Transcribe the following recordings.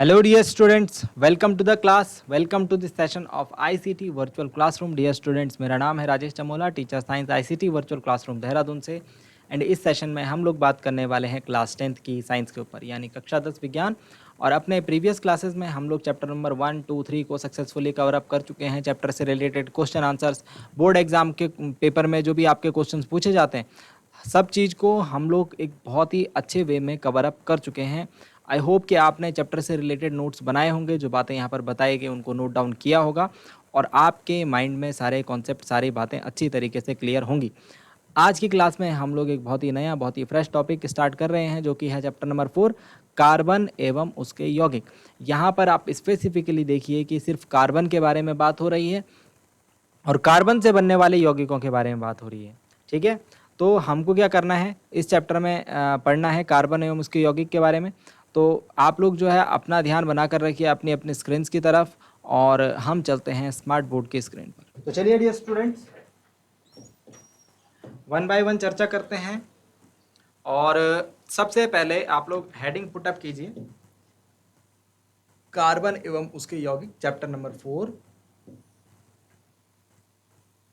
Hello dear students, welcome to the class, welcome to this session of ICT Virtual Classroom. Dear students, मेरा नाम है Rajesh Chamola, teacher science ICT virtual classroom Dehradun से। And इस session में हम लोग बात करने वाले हैं क्लास 10th की साइंस के ऊपर, यानी कक्षा 10 विज्ञान। और अपने प्रीवियस क्लासेस में हम लोग चैप्टर नंबर 1, 2, 3 को सक्सेसफुली कवर अप कर चुके हैं। चैप्टर से related question answers, board exam के पेपर में जो भी आपके क्वेश्चंस पूछे जाते हैं, सब चीज़ को हम लोग एक बहुत ही अच्छे वे में कवर अप कर चुके हैं। आई होप कि आपने चैप्टर से रिलेटेड नोट्स बनाए होंगे, जो बातें यहाँ पर बताई गई उनको नोट डाउन किया होगा और आपके माइंड में सारे कॉन्सेप्ट, सारी बातें अच्छी तरीके से क्लियर होंगी। आज की क्लास में हम लोग एक बहुत ही नया, बहुत ही फ्रेश टॉपिक स्टार्ट कर रहे हैं, जो कि है चैप्टर नंबर 4, कार्बन एवं उसके यौगिक। यहाँ पर आप स्पेसिफिकली देखिए कि सिर्फ कार्बन के बारे में बात हो रही है और कार्बन से बनने वाले यौगिकों के बारे में बात हो रही है। ठीक है, तो हमको क्या करना है, इस चैप्टर में पढ़ना है कार्बन एवं उसके यौगिक के बारे में। तो आप लोग जो है अपना ध्यान बना कर रखिए अपनी अपनी स्क्रीन की तरफ, और हम चलते हैं स्मार्ट बोर्ड की स्क्रीन पर। तो चलिए dear students, one by one चर्चा करते हैं। और सबसे पहले आप लोग हेडिंग पुटअप कीजिए, कार्बन एवं उसके यौगिक, चैप्टर नंबर 4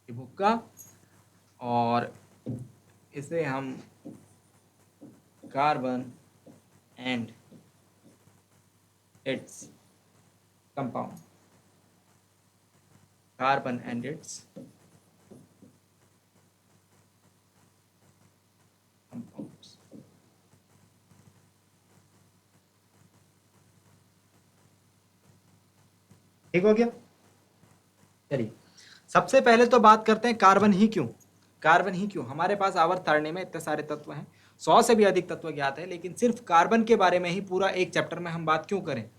बुक का। और इसे हम carbon and its compound, carbon and it's compounds. ठीक हो गया। चलिए, सबसे पहले तो बात करते हैं कार्बन ही क्यों। कार्बन ही क्यों, हमारे पास आवर्त सारणी में इतने सारे तत्व हैं, 100 से भी अधिक तत्व ज्ञात है, लेकिन सिर्फ कार्बन के बारे में ही पूरा एक चैप्टर में हम बात क्यों करें।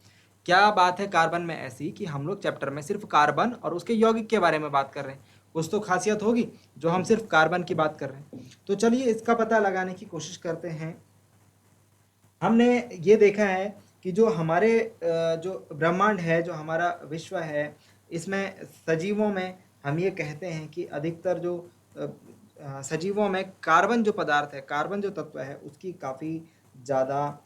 क्या बात है कार्बन में ऐसी कि हम लोग चैप्टर में सिर्फ कार्बन और उसके यौगिक के बारे में बात कर रहे हैं। कुछ तो खासियत होगी जो हम सिर्फ कार्बन की बात कर रहे हैं। तो चलिए इसका पता लगाने की कोशिश करते हैं। हमने ये देखा है कि जो हमारे जो ब्रह्मांड है, जो हमारा विश्व है, इसमें सजीवों में हम ये कहते हैं कि अधिकतर जो सजीवों में कार्बन जो पदार्थ है, कार्बन जो तत्व है, उसकी काफ़ी ज़्यादा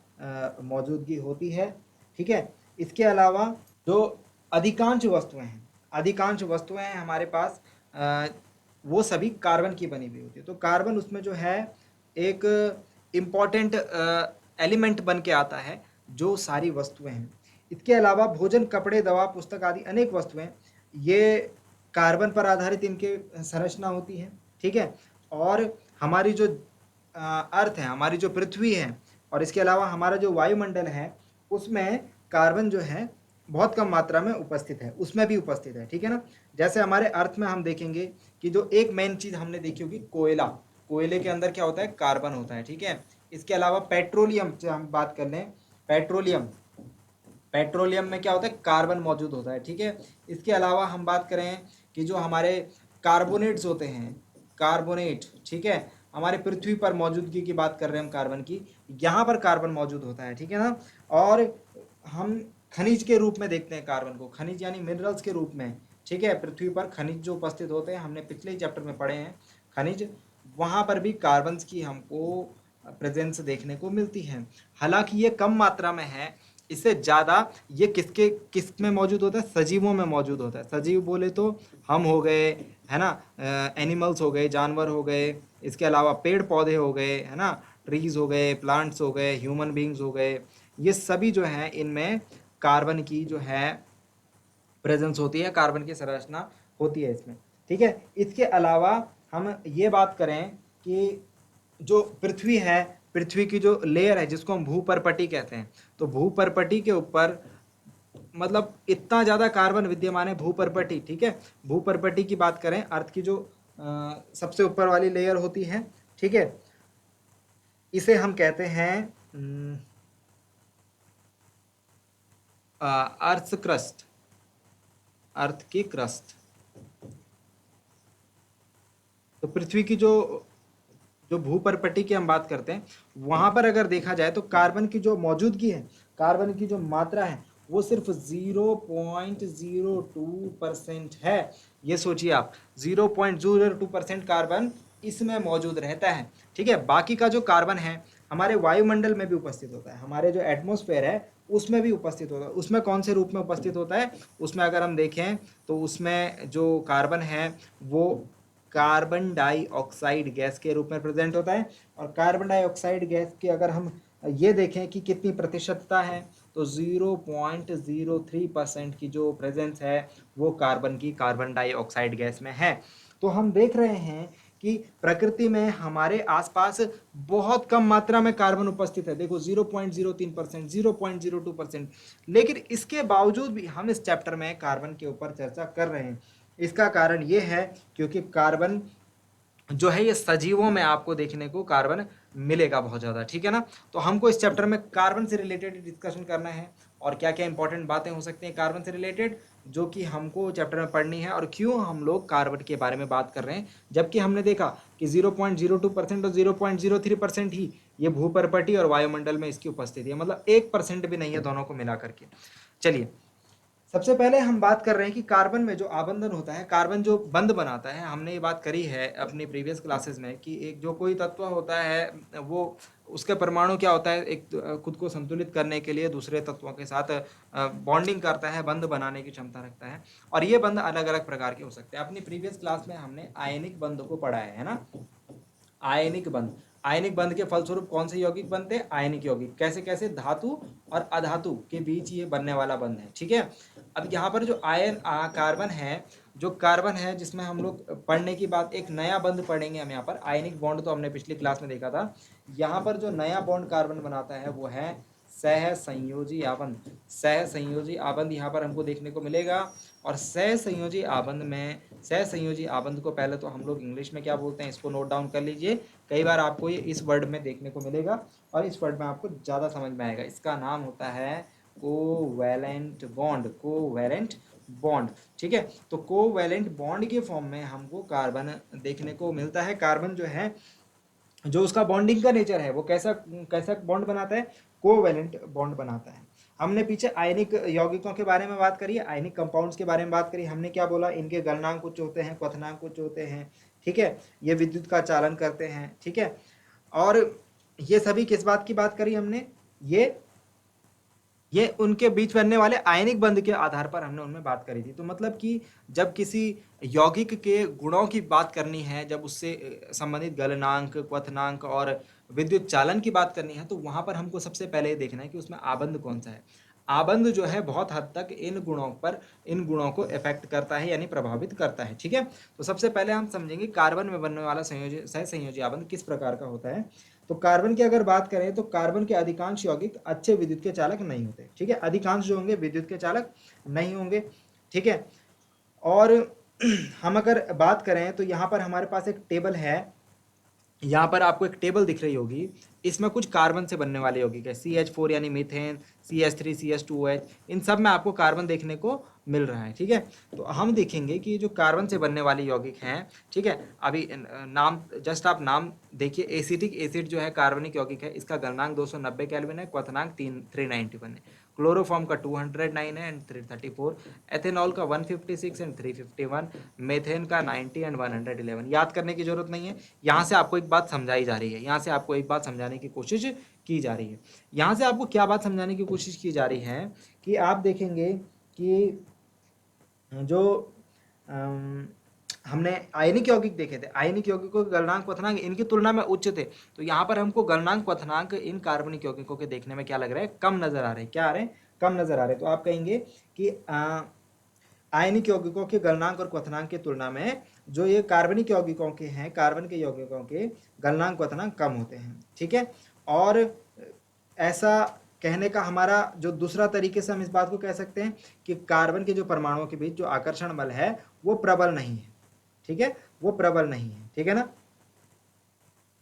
मौजूदगी होती है। ठीक है, इसके अलावा जो अधिकांश वस्तुएं हैं हमारे पास, वो सभी कार्बन की बनी हुई होती है। तो कार्बन उसमें जो है एक इम्पॉर्टेंट एलिमेंट बन के आता है जो सारी वस्तुएं हैं। इसके अलावा भोजन, कपड़े, दवा, पुस्तक आदि अनेक वस्तुएं, ये कार्बन पर आधारित इनके संरचना होती है। ठीक है, और हमारी जो अर्थ है, हमारी जो पृथ्वी है, और इसके अलावा हमारा जो वायुमंडल है, उसमें कार्बन जो है बहुत कम मात्रा में उपस्थित है, उसमें भी उपस्थित है। ठीक है ना, जैसे हमारे अर्थ में हम देखेंगे कि जो एक मेन चीज़ हमने देखी होगी, कोयला, कोयले के अंदर क्या होता है, कार्बन होता है। ठीक है, इसके अलावा पेट्रोलियम से हम बात कर लें, पेट्रोलियम में क्या होता है, कार्बन मौजूद होता है। ठीक है, इसके अलावा हम बात करें कि जो हमारे कार्बोनेट्स होते हैं, कार्बोनेट, ठीक है, हमारे पृथ्वी पर मौजूदगी की बात कर रहे हैं हम कार्बन की, यहाँ पर कार्बन मौजूद होता है। ठीक है ना, और हम खनिज के रूप में देखते हैं कार्बन को, खनिज यानी मिनरल्स के रूप में। ठीक है, पृथ्वी पर खनिज जो उपस्थित होते हैं, हमने पिछले ही चैप्टर में पढ़े हैं खनिज, वहाँ पर भी कार्बन की हमको प्रेजेंस देखने को मिलती है। हालांकि ये कम मात्रा में है, इससे ज़्यादा ये किस में मौजूद होता है, सजीवों में मौजूद होता है। सजीव बोले तो हम हो गए, है ना, एनिमल्स हो गए, जानवर हो गए, इसके अलावा पेड़ पौधे हो गए, है ना, ट्रीज हो गए, प्लांट्स हो गए, ह्यूमन बींग्स हो गए, ये सभी जो हैं इनमें कार्बन की जो है प्रेजेंस होती है, कार्बन की संरचना होती है इसमें। ठीक है, इसके अलावा हम ये बात करें कि जो पृथ्वी है, पृथ्वी की जो लेयर है जिसको हम भूपर्पटी कहते हैं, तो भूपर्पटी के ऊपर मतलब इतना ज़्यादा कार्बन विद्यमान है भूपर्पटी। ठीक है, भूपर्पटी की बात करें, अर्थ की जो सबसे ऊपर वाली लेयर होती है, ठीक है, इसे हम कहते हैं अर्थ क्रस्ट, अर्थ की क्रस्ट। तो पृथ्वी की जो जो भूपर्पटी की हम बात करते हैं, वहाँ पर अगर देखा जाए तो कार्बन की जो मौजूदगी है, कार्बन की जो मात्रा है, वो सिर्फ 0.02% है। ये सोचिए आप, 0.02% कार्बन इसमें मौजूद रहता है। ठीक है, बाकी का जो कार्बन है हमारे वायुमंडल में भी उपस्थित होता है, हमारे जो एटमॉस्फेयर है उसमें भी उपस्थित होता है। उसमें कौन से रूप में उपस्थित होता है? उसमें अगर हम देखें तो उसमें जो कार्बन है वो कार्बन डाइऑक्साइड गैस के रूप में प्रेजेंट होता है। और कार्बन डाइऑक्साइड गैस की अगर हम ये देखें कि कितनी प्रतिशतता है, तो 0.03% की जो प्रेजेंस है वो कार्बन की कार्बन डाइऑक्साइड गैस में है। तो हम देख रहे हैं कि प्रकृति में हमारे आसपास बहुत कम मात्रा में कार्बन उपस्थित है। देखो 0.03%, 0.02%, लेकिन इसके बावजूद भी हम इस चैप्टर में कार्बन के ऊपर चर्चा कर रहे हैं। इसका कारण ये है क्योंकि कार्बन जो है ये सजीवों में आपको देखने को कार्बन मिलेगा बहुत ज़्यादा, ठीक है ना। तो हमको इस चैप्टर में कार्बन से रिलेटेड डिस्कशन करना है और क्या क्या इंपॉर्टेंट बातें हो सकती हैं कार्बन से रिलेटेड जो कि हमको चैप्टर में पढ़नी है, और क्यों हम लोग कार्बन के बारे में बात कर रहे हैं, जबकि हमने देखा कि 0.02% और 0.03% ही ये भूपर्पटी और वायुमंडल में इसकी उपस्थिति है, मतलब 1% भी नहीं है दोनों को मिला करके। चलिए, सबसे पहले हम बात कर रहे हैं कि कार्बन में जो आबंधन होता है, कार्बन जो बंध बनाता है, हमने ये बात करी है अपनी प्रीवियस क्लासेस में कि एक जो कोई तत्व होता है वो उसका परमाणु क्या होता है, एक खुद को संतुलित करने के लिए दूसरे तत्वों के साथ बॉन्डिंग करता है, बंध बनाने की क्षमता रखता है। और ये बंध अलग अलग प्रकार के हो सकते हैं। अपनी प्रीवियस क्लास में हमने आयनिक बंध को पढ़ा है ना। आयनिक बंध, आयनिक बंध के फलस्वरूप कौन से यौगिक बनते हैं? आयनिक यौगिक। कैसे कैसे? धातु और अधातु के बीच ये बनने वाला बंध है, ठीक है। अब यहाँ पर जो कार्बन है, जो कार्बन है जिसमें हम लोग पढ़ने की बात, एक नया बंध पढ़ेंगे हम यहाँ पर। आयनिक बॉन्ड तो हमने पिछली क्लास में देखा था। यहाँ पर जो नया बॉन्ड कार्बन बनाता है वो है सह संयोजी आबंध। सह संयोजी आबंध यहाँ पर हमको देखने को मिलेगा। और सह संयोजी आबंध में, सह संयोजी आबंध को पहले तो हम लोग इंग्लिश में क्या बोलते हैं इसको नोट डाउन कर लीजिए। कई बार आपको ये इस वर्ड में देखने को मिलेगा और इस वर्ड में आपको ज़्यादा समझ में आएगा। इसका नाम होता है कोवैलेंट बॉन्ड। कोवैलेंट बॉन्ड, ठीक है। तो कोवैलेंट बॉन्ड के फॉर्म में हमको कार्बन देखने को मिलता है। कार्बन जो है, जो उसका बॉन्डिंग का नेचर है वो कैसा कैसा बॉन्ड बनाता है? कोवैलेंट बॉन्ड बनाता है। हमने पीछे आयनिक यौगिकों के बारे में बात करी है, आयनिक कंपाउंड्स के बारे में बात करी। हमने क्या बोला? इनके गलनांक उच्च होते हैं, क्वथनांक उच्च होते हैं, ठीक है। ये विद्युत का चालन करते हैं, ठीक है। और ये सभी किस बात की बात करी हमने? ये उनके बीच बनने वाले आयनिक बंध के आधार पर हमने उनमें बात करी थी। तो मतलब कि जब किसी यौगिक के गुणों की बात करनी है, जब उससे संबंधित गलनांक, क्वथनांक और विद्युत चालन की बात करनी है, तो वहां पर हमको सबसे पहले ये देखना है कि उसमें आबंध कौन सा है। आबंध जो है बहुत हद तक इन गुणों को इफेक्ट करता है, यानी प्रभावित करता है, ठीक है। तो सबसे पहले हम समझेंगे कार्बन में बनने वाला सहसंयोजी आबंध किस प्रकार का होता है। तो कार्बन की अगर बात करें तो कार्बन के अधिकांश यौगिक अच्छे विद्युत के चालक नहीं होते, ठीक है। अधिकांश जो होंगे विद्युत के चालक नहीं होंगे, ठीक है। और हम अगर बात करें तो यहाँ पर हमारे पास एक टेबल है, यहाँ पर आपको एक टेबल दिख रही होगी। इसमें कुछ कार्बन से बनने वाले यौगिक है, CH4 यानी मीथेन, CH3, CH2OH, इन सब में आपको कार्बन देखने को मिल रहा है, ठीक है। तो हम देखेंगे कि जो कार्बन से बनने वाले यौगिक हैं, ठीक है। अभी नाम, जस्ट आप नाम देखिए। एसिटिक एसिड जो है कार्बनिक यौगिक है, इसका गलनांक 290 केल्विन है, क्वथनांक 391 है। क्लोरोफॉर्म का 209 है एंड 334, एथेनॉल का 156 एंड 351, मेथेन का 90 एंड 111। याद करने की जरूरत नहीं है, यहाँ से आपको एक बात समझाई जा रही है, यहाँ से आपको एक बात समझाने की कोशिश की जा रही है। यहाँ से आपको क्या बात समझाने की कोशिश की जा रही है कि आप देखेंगे कि जो हमने आयनिक यौगिक देखे थे, आयनिक यौगिकों के गलनांक क्वथनांक इनकी तुलना में उच्च थे। तो यहाँ पर हमको गलनांक क्वथनांक इन कार्बनिक यौगिकों के देखने में क्या लग रहा है? कम नजर आ रहे हैं। क्या आ रहे हैं? कम नजर आ रहे हैं। तो आप कहेंगे कि आयनिक यौगिकों के गलनांक और क्वथनांक की तुलना में जो ये कार्बनिक यौगिकों के हैं, कार्बन के यौगिकों के गलनांक क्वथनांक कम होते हैं, ठीक है। और ऐसा कहने का हमारा जो दूसरा तरीके से हम इस बात को कह सकते हैं कि कार्बन के जो परमाणुओं के बीच जो आकर्षण बल है वो प्रबल नहीं है, ठीक है, वो प्रबल नहीं है, ठीक है ना।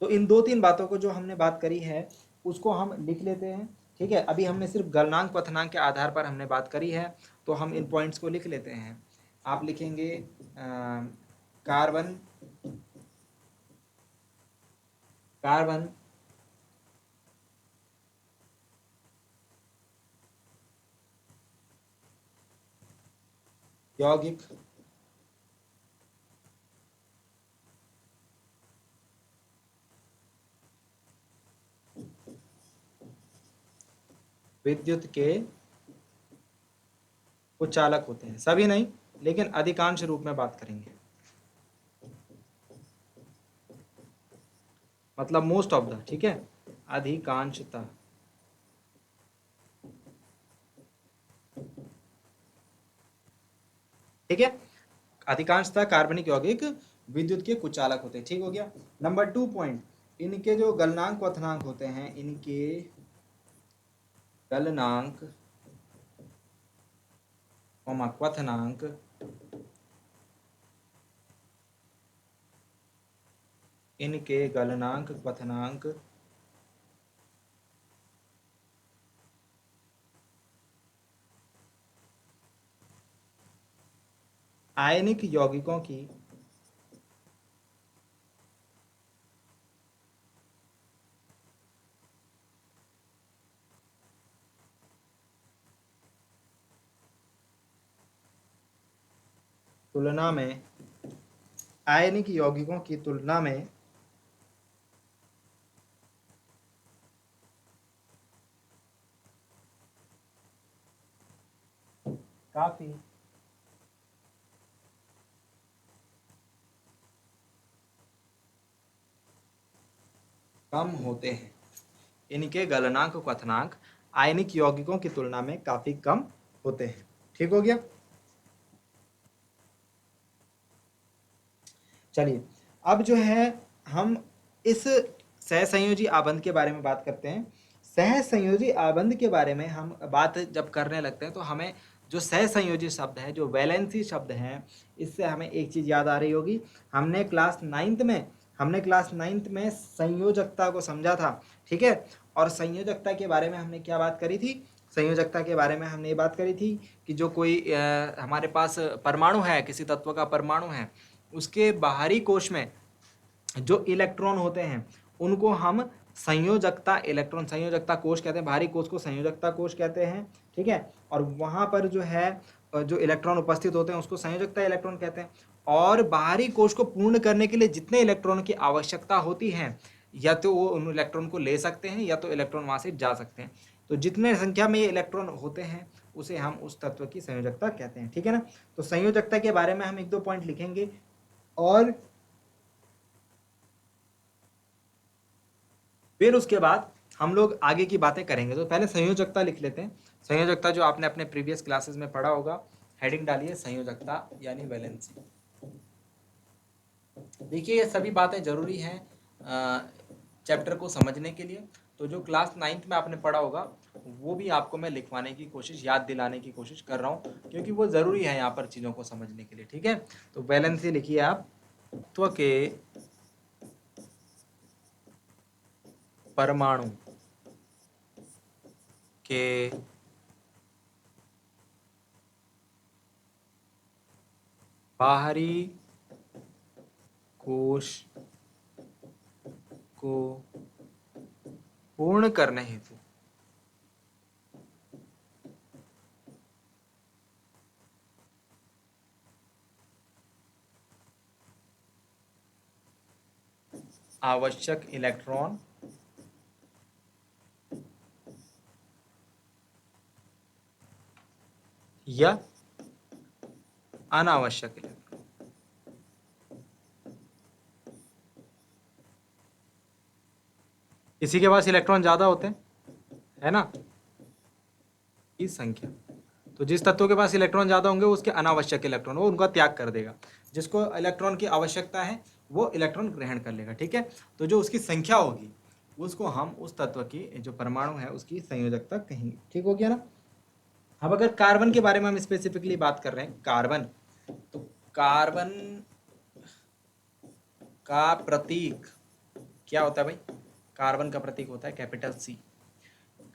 तो इन दो तीन बातों को जो हमने बात करी है उसको हम लिख लेते हैं, ठीक है। अभी हमने सिर्फ गलनांक क्वथनांक के आधार पर हमने बात करी है, तो हम इन पॉइंट्स को लिख लेते हैं। आप लिखेंगे कार्बन कार्बन यौगिक विद्युत के कुछ चालक होते हैं, सभी नहीं लेकिन अधिकांश रूप में बात करेंगे, मतलब मोस्ट ऑफ द, ठीक है, अधिकांशतः। ठीक है, अधिकांशतः कार्बनिक यौगिक विद्युत के कुछ चालक होते हैं। ठीक हो गया। नंबर 2 पॉइंट, इनके जो गलनांक क्वथनांक होते हैं, इनके गलनांक क्वथनांक इनके गलनांक क्वथनांक आयनिक यौगिकों की तुलना में, आयनिक यौगिकों की तुलना में काफी कम होते हैं। इनके गलनांक क्वथनांक आयनिक यौगिकों की तुलना में काफी कम होते हैं। ठीक हो गया। चलिए अब जो है हम इस सहसंयोजी आबंध के बारे में बात करते हैं। सहसंयोजी आबंध के बारे में हम बात जब करने लगते हैं तो हमें जो सहसंयोजी शब्द है, जो वैलेंसी शब्द है, इससे हमें एक चीज याद आ रही होगी। हमने क्लास नाइन्थ में संयोजकता को समझा था, ठीक है। और संयोजकता के बारे में हमने क्या बात करी थी? संयोजकता के बारे में हमने ये बात करी थी कि जो कोई हमारे पास परमाणु है, किसी तत्व का परमाणु है, उसके बाहरी कोश में जो इलेक्ट्रॉन होते हैं उनको हम संयोजकता इलेक्ट्रॉन संयोजकता कोश कहते हैं। बाहरी कोश को संयोजकता कोश कहते हैं, ठीक है। और वहां पर जो है जो इलेक्ट्रॉन उपस्थित होते हैं उसको संयोजकता इलेक्ट्रॉन कहते हैं। और बाहरी कोश को पूर्ण करने के लिए जितने इलेक्ट्रॉन की आवश्यकता होती है, या तो वो उन इलेक्ट्रॉन को ले सकते हैं या तो इलेक्ट्रॉन वहां से जा सकते हैं। तो जितने संख्या में ये इलेक्ट्रॉन होते हैं उसे हम उस तत्व की संयोजकता कहते हैं, ठीक है ना। तो संयोजकता के बारे में हम 1-2 पॉइंट लिखेंगे और फिर उसके बाद हम लोग आगे की बातें करेंगे। तो पहले संयोजकता लिख लेते हैं। संयोजकता जो आपने अपने प्रीवियस क्लासेस में पढ़ा होगा, हेडिंग डालिए संयोजकता यानी वैलेंसी। देखिए ये सभी बातें जरूरी हैं चैप्टर को समझने के लिए। तो जो क्लास 9th में आपने पढ़ा होगा वो भी आपको मैं लिखवाने की कोशिश, याद दिलाने की कोशिश कर रहा हूँ, क्योंकि वो ज़रूरी है यहाँ पर चीज़ों को समझने के लिए, ठीक है। तो वैलेंसी लिखिए आप, तत्व के परमाणु के बाहरी कोश को पूर्ण करने हेतु आवश्यक इलेक्ट्रॉन या अनावश्यक इलेक्ट्रॉन, किसी के पास इलेक्ट्रॉन ज्यादा होते हैं, है ना, की संख्या। तो जिस तत्व के पास इलेक्ट्रॉन ज्यादा होंगे उसके अनावश्यक इलेक्ट्रॉन वो उनका त्याग कर देगा, जिसको इलेक्ट्रॉन की आवश्यकता है वो इलेक्ट्रॉन ग्रहण कर लेगा, ठीक है। तो जो उसकी संख्या होगी उसको हम उस तत्व की जो परमाणु है उसकी संयोजकता कहेंगे। ठीक हो गया ना। अब अगर कार्बन के बारे में हम स्पेसिफिकली बात कर रहे हैं, कार्बन, तो कार्बन का प्रतीक क्या होता है भाई? कार्बन का प्रतीक होता है कैपिटल सी।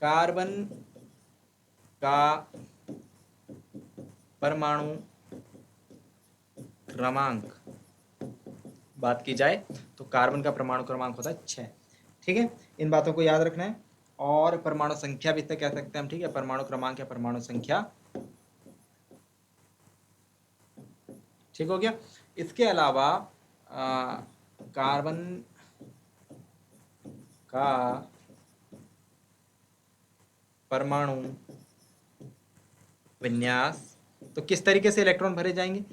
कार्बन का परमाणु क्रमांक बात की जाए तो कार्बन का परमाणु क्रमांक होता है 6, ठीक है। इन बातों को याद रखना है। और परमाणु संख्या भी इतना कह सकते हैं हम, ठीक है। परमाणु क्रमांक या परमाणु संख्या, ठीक हो गया। इसके अलावा कार्बन का परमाणु विन्यास। तो किस तरीके से इलेक्ट्रॉन भरे जाएंगे,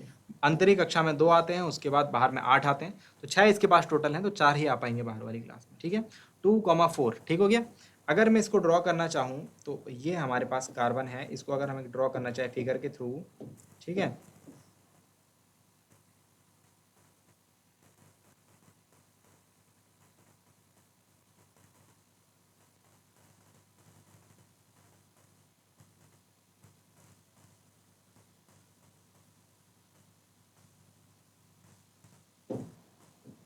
आंतरिक कक्षा में 2 आते हैं, उसके बाद बाहर में 8 आते हैं, तो 6 इसके पास टोटल हैं, तो 4 ही आ पाएंगे बाहर वाली क्लास में, ठीक है। 2,4 ठीक हो गया। अगर मैं इसको ड्रॉ करना चाहूँ तो ये हमारे पास कार्बन है, इसको अगर हमें ड्रॉ करना चाहे फिगर के थ्रू, ठीक है,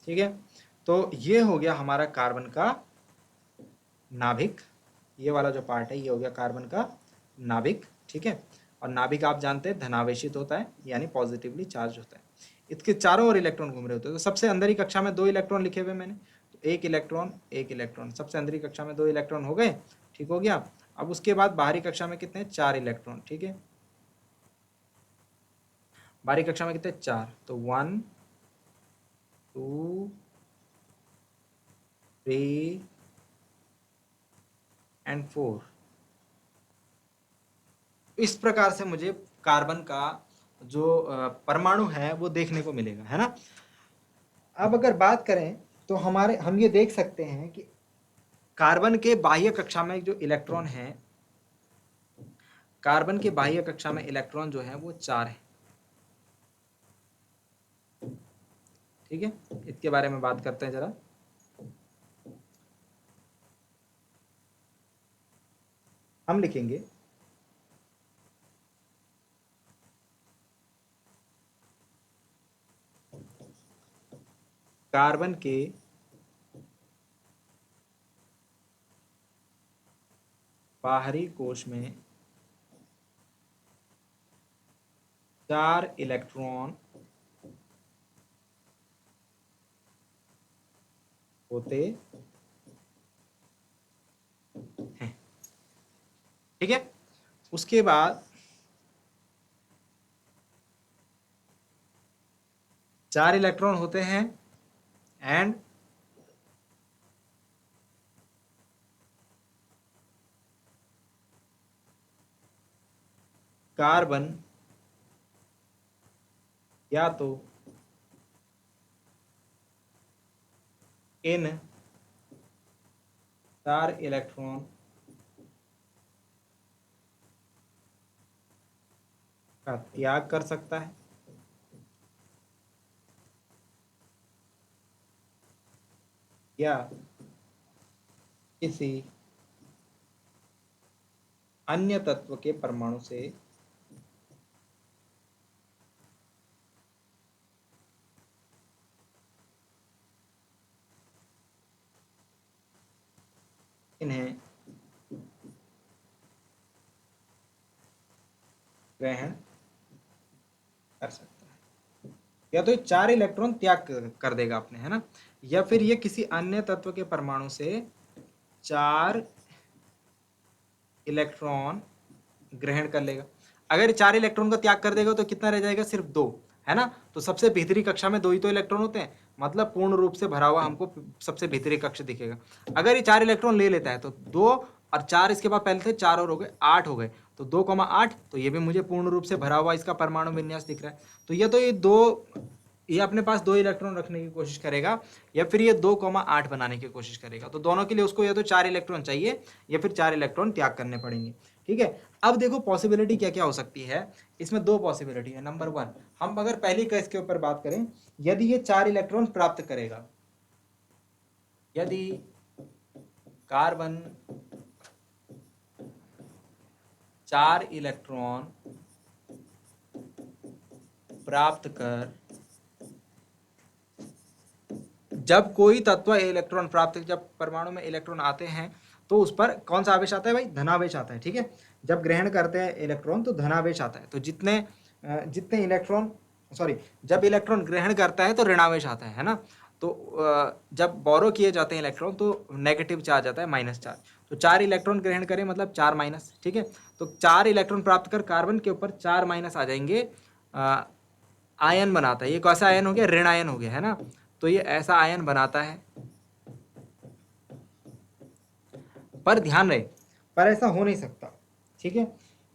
ठीक है। तो ये हो गया हमारा कार्बन का नाभिक, ये वाला जो पार्ट है ये हो गया कार्बन का नाभिक, ठीक है। और नाभिक आप जानते हैं धनावेशित होता है, यानी पॉजिटिवली चार्ज होता है, इसके चारों ओर इलेक्ट्रॉन घूम रहे होते हैं। तो सबसे अंदर ही कक्षा में 2 इलेक्ट्रॉन लिखे हुए मैंने, तो एक इलेक्ट्रॉन, सबसे अंदर ही कक्षा में 2 इलेक्ट्रॉन हो गए, ठीक हो गया। अब उसके बाद बाहरी कक्षा में कितने, 4 इलेक्ट्रॉन, ठीक है, बाहरी कक्षा में कितने, 4, तो 1 2 3 एंड 4। इस प्रकार से मुझे कार्बन का जो परमाणु है वो देखने को मिलेगा, है ना। अब अगर बात करें तो हम ये देख सकते हैं कि कार्बन के बाह्य कक्षा में जो इलेक्ट्रॉन है, कार्बन के बाह्य कक्षा में इलेक्ट्रॉन जो है वो 4 है, ठीक है। इसके बारे में बात करते हैं जरा। हम लिखेंगे कार्बन के बाहरी कोश में 4 इलेक्ट्रॉन होते हैं, ठीक है। उसके बाद 4 इलेक्ट्रॉन होते हैं एंड कार्बन या तो इन 4 इलेक्ट्रॉन का त्याग कर सकता है या किसी अन्य तत्व के परमाणु से इन्हें ग्रहण कर सकता है। या तो ये 4 इलेक्ट्रॉन त्याग कर देगा अपने, है ना, या फिर ये किसी अन्य तत्व के परमाणु से 4 इलेक्ट्रॉन ग्रहण कर लेगा। अगर 4 इलेक्ट्रॉन का त्याग कर देगा तो कितना रह जाएगा, सिर्फ 2, है ना। तो सबसे भीतरी कक्षा में 2 ही तो इलेक्ट्रॉन होते हैं, मतलब पूर्ण रूप से भरा हुआ हमको सबसे भीतरी कक्ष दिखेगा। अगर ये 4 इलेक्ट्रॉन ले लेता है तो 2 और 4 इसके बाद पहले थे 4 और हो गए 8 हो गए, तो 2,8, तो ये भी मुझे पूर्ण रूप से भरा हुआ इसका परमाणु विन्यास दिख रहा है। तो ये अपने पास 2 इलेक्ट्रॉन रखने की कोशिश करेगा या फिर ये 2,8 बनाने की कोशिश करेगा। तो दोनों के लिए उसको या तो 4 इलेक्ट्रॉन चाहिए या फिर 4 इलेक्ट्रॉन त्याग करने पड़ेंगे, ठीक है। अब देखो पॉसिबिलिटी क्या क्या हो सकती है, इसमें 2 पॉसिबिलिटी है। नंबर 1, हम अगर पहली केस के ऊपर बात करें, यदि ये 4 इलेक्ट्रॉन प्राप्त करेगा, यदि कार्बन 4 इलेक्ट्रॉन प्राप्त कर, जब कोई तत्व इलेक्ट्रॉन प्राप्त, जब परमाणु में इलेक्ट्रॉन आते हैं तो उस पर कौन सा आवेश आता है भाई, धनावेश आता है, ठीक है। जब ग्रहण करते हैं इलेक्ट्रॉन तो धनावेश आता है, तो जितने इलेक्ट्रॉन, सॉरी, जब इलेक्ट्रॉन ग्रहण करता है तो ऋणावेश आता है ना। तो जब बोरो किए जाते हैं इलेक्ट्रॉन तो नेगेटिव चार्ज आता है, माइनस चार्ज। तो 4 इलेक्ट्रॉन ग्रहण करें मतलब 4 माइनस, ठीक है। तो 4 इलेक्ट्रॉन प्राप्त कर कार्बन के ऊपर 4 माइनस आ जाएंगे, आयन बनाता है। ये कैसा आयन हो गया, ऋण आयन हो गया, है ना। तो ये ऐसा आयन बनाता है, पर ध्यान रहे पर ऐसा हो नहीं सकता, ठीक है,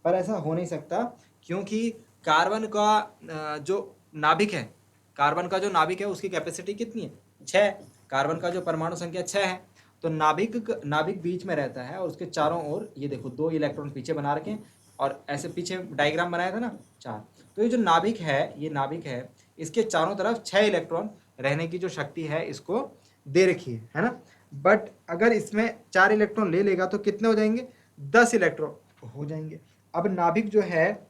पर ऐसा हो नहीं सकता क्योंकि कार्बन का जो नाभिक है, कार्बन का जो नाभिक है उसकी कैपेसिटी कितनी है, 6। कार्बन का जो परमाणु संख्या 6 है, तो नाभिक बीच में रहता है और उसके चारों ओर ये देखो 2 इलेक्ट्रॉन पीछे बना रखे हैं और ऐसे पीछे डायग्राम बनाया था ना 4। तो ये जो नाभिक है, ये नाभिक है, इसके चारों तरफ 6 इलेक्ट्रॉन रहने की जो शक्ति है इसको दे रखी है ना। बट अगर इसमें 4 इलेक्ट्रॉन ले लेगा तो कितने हो जाएंगे, 10 इलेक्ट्रॉन हो जाएंगे। अब नाभिक जो है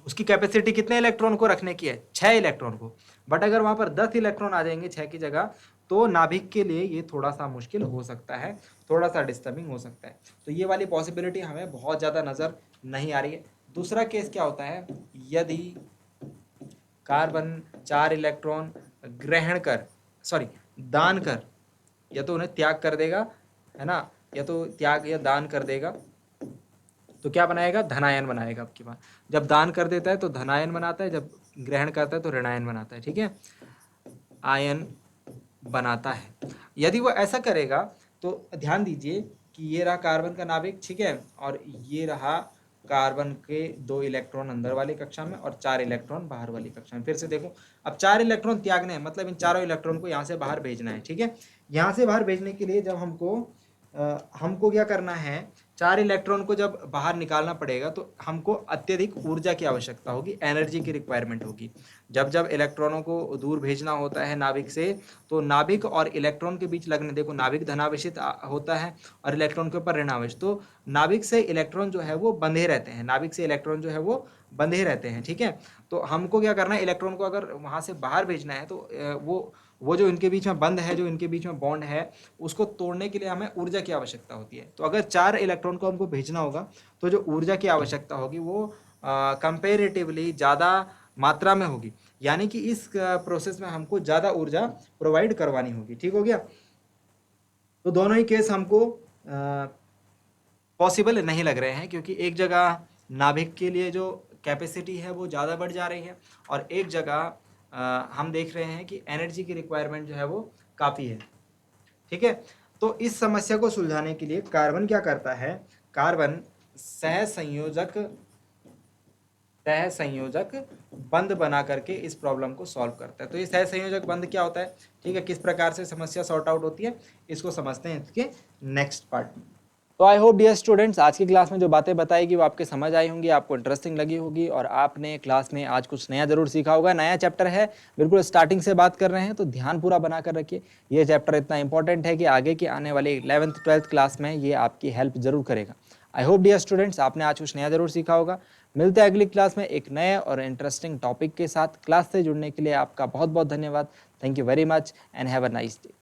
उसकी कैपेसिटी कितने इलेक्ट्रॉन को रखने की है, 6 इलेक्ट्रॉन को। बट अगर वहां पर 10 इलेक्ट्रॉन आ जाएंगे 6 की जगह, तो नाभिक के लिए ये थोड़ा सा मुश्किल हो सकता है, थोड़ा सा डिस्टर्बिंग हो सकता है। तो ये वाली पॉसिबिलिटी हमें बहुत ज़्यादा नज़र नहीं आ रही है। दूसरा केस क्या होता है, यदि कार्बन 4 इलेक्ट्रॉन ग्रहण कर, सॉरी दान कर, या तो उन्हें त्याग कर देगा, है ना, या तो त्याग या दान कर देगा, तो क्या बनाएगा, धनायन बनाएगा आपके पास। जब दान कर देता है तो धनायन बनाता है, जब ग्रहण करता है तो ऋणायन बनाता है, ठीक है, आयन बनाता है। यदि वो ऐसा करेगा तो ध्यान दीजिए कि ये रहा कार्बन का नाभिक, ठीक है, और ये रहा कार्बन के 2 इलेक्ट्रॉन अंदर वाली कक्षा में और 4 इलेक्ट्रॉन बाहर वाली कक्षा में। फिर से देखो, अब 4 इलेक्ट्रॉन त्यागने हैं, मतलब इन चारों इलेक्ट्रॉन को यहाँ से बाहर भेजना है, ठीक है। यहाँ से बाहर भेजने के लिए जब हमको क्या करना है, 4 इलेक्ट्रॉन को जब बाहर निकालना पड़ेगा तो हमको अत्यधिक ऊर्जा की आवश्यकता होगी, एनर्जी की रिक्वायरमेंट होगी। जब जब इलेक्ट्रॉनों को दूर भेजना होता है नाभिक से, तो नाभिक और इलेक्ट्रॉन के बीच लगने, देखो नाभिक धनावेशित होता है और इलेक्ट्रॉन के ऊपर ऋणावेश, तो नाभिक से इलेक्ट्रॉन जो है वो बंधे रहते हैं, नाभिक से इलेक्ट्रॉन जो है वो बंधे रहते हैं, ठीक है। तो हमको क्या करना है, इलेक्ट्रॉन को अगर वहाँ से बाहर भेजना है तो वो जो इनके बीच में बंध है, जो इनके बीच में बॉन्ड है, उसको तोड़ने के लिए हमें ऊर्जा की आवश्यकता होती है। तो अगर 4 इलेक्ट्रॉन को हमको भेजना होगा तो जो ऊर्जा की आवश्यकता होगी वो कंपेरेटिवली ज़्यादा मात्रा में होगी, यानी कि इस प्रोसेस में हमको ज़्यादा ऊर्जा प्रोवाइड करवानी होगी, ठीक हो गया। तो दोनों ही केस हमको पॉसिबल नहीं लग रहे हैं, क्योंकि एक जगह नाभिक के लिए जो कैपेसिटी है वो ज़्यादा बढ़ जा रही है और एक जगह हम देख रहे हैं कि एनर्जी की रिक्वायरमेंट जो है वो काफ़ी है, ठीक है। तो इस समस्या को सुलझाने के लिए कार्बन क्या करता है, कार्बन सहसंयोजक बंध बना करके इस प्रॉब्लम को सॉल्व करता है। तो ये सहसंयोजक बंध क्या होता है, ठीक है, किस प्रकार से समस्या सॉर्ट आउट होती है, इसको समझते हैं इसके नेक्स्ट पार्ट में। तो आई होप डियर स्टूडेंट्स, आज की क्लास में जो बातें बताई कि वो आपके समझ आई होंगी, आपको इंटरेस्टिंग लगी होगी और आपने क्लास में आज कुछ नया जरूर सीखा होगा। नया चैप्टर है, बिल्कुल स्टार्टिंग से बात कर रहे हैं, तो ध्यान पूरा बना कर रखिए। ये चैप्टर इतना इंपॉर्टेंट है कि आगे की आने वाले 11th 12th क्लास में ये आपकी हेल्प जरूर करेगा। आई होप डियर स्टूडेंट्स, आपने आज कुछ नया जरूर सीखा होगा। मिलते हैं अगली क्लास में एक नए और इंटरेस्टिंग टॉपिक के साथ। क्लास से जुड़ने के लिए आपका बहुत बहुत धन्यवाद। Thank you very much and have a nice day.